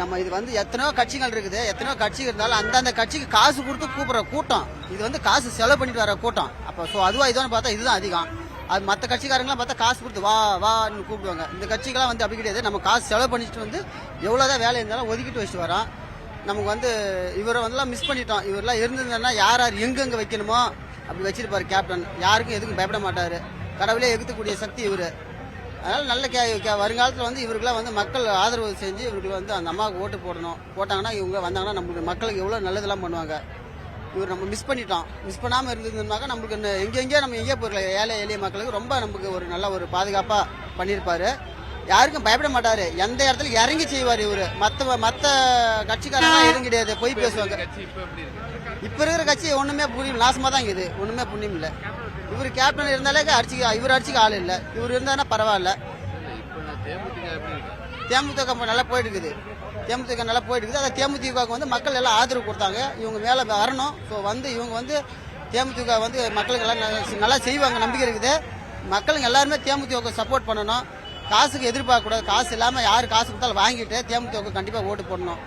நம்ம இது வந்து எத்தனையோ கட்சிகள் இருக்குது, எத்தனையோ கட்சி இருந்தாலும் அந்தந்த கட்சிக்கு காசு கொடுத்து கூப்பிடுற கூட்டம் இது வந்து காசு செலவு பண்ணிட்டு வர கூட்டம். அப்போ ஸோ அதுவா இதுவான்னு பார்த்தா இதுதான் அதிகம். அது மற்ற கட்சிக்காரங்களாம் பார்த்தா காசு கொடுத்து வா வான்னு கூப்பிடுவாங்க. இந்த கட்சிக்கெல்லாம் வந்து அப்படி கிடையாது. நம்ம காசு செலவு பண்ணிட்டு வந்து எவ்வளோதான் வேலை இருந்தாலும் ஒதுக்கிட்டு வச்சுட்டு வரோம். நமக்கு வந்து இவரை வந்துலாம் மிஸ் பண்ணிட்டோம். இவரெல்லாம் இருந்திருந்தா யார் யார் எங்கெங்கே வைக்கணுமோ அப்படி வச்சிருப்பாரு கேப்டன். யாருக்கும் எதுக்கும் பயப்பட மாட்டார். கடவுளே எதிர்க்கக்கூடிய சக்தி இவர். அதனால் நல்ல வருங்காலத்தில் வந்து இவருக்கெல்லாம் வந்து மக்கள் ஆதரவு செஞ்சு இவருக்கு வந்து அந்த அம்மாவுக்கு ஓட்டு போடணும். போட்டாங்கன்னா இவங்க வந்தாங்கன்னா நம்மளுக்கு மக்களுக்கு எவ்வளோ நல்லதெல்லாம் பண்ணுவாங்க. இவர் நம்ம மிஸ் பண்ணிட்டோம். மிஸ் பண்ணாமல் இருந்ததுனாக்கா நம்மளுக்கு எங்கெங்கேயோ நம்ம எங்கேயோ போகல. ஏழை எளிய மக்களுக்கு ரொம்ப நமக்கு ஒரு நல்ல ஒரு பாதுகாப்பாக பண்ணியிருப்பாரு. யாருக்கும் பயப்பட மாட்டார். எந்த இடத்துல இறங்கி செய்வார் இவர். மற்ற கட்சிக்காரங்களாம் எதுவும் கிடையாது, போய் பேசுவாங்க. இப்போ இருக்கிற கட்சி ஒன்றுமே புரியும், நாசமாக தான் இருக்குது. ஒன்றுமே புண்ணியம் இல்லை. இவர் கேப்டன் இருந்தாலே இவர் அடிச்சுக்க ஆள் இல்லை. இவர் இருந்தாருன்னா பரவாயில்ல. தேமுதிக நல்லா போயிட்டு இருக்குது. தேமுதிக நல்லா போயிட்டு இருக்குது. அதை தேமுதிகவுக்கு வந்து மக்கள் எல்லாம் ஆதரவு கொடுத்தாங்க. இவங்க மேலே வரணும். ஸோ வந்து இவங்க வந்து தேமுதிக வந்து மக்களுக்கு எல்லாம் நல்லா செய்வாங்க நம்பிக்கை இருக்குது. மக்களுங்க எல்லாருமே தேமுதிகவுக்கு சப்போர்ட் பண்ணணும். காசுக்கு எதிர்பார்க்கக்கூடாது. காசு இல்லாமல் யார் காசு கொடுத்தாலும் வாங்கிட்டு தேமுதிகவுக்கு கண்டிப்பாக ஓட்டு போடணும்.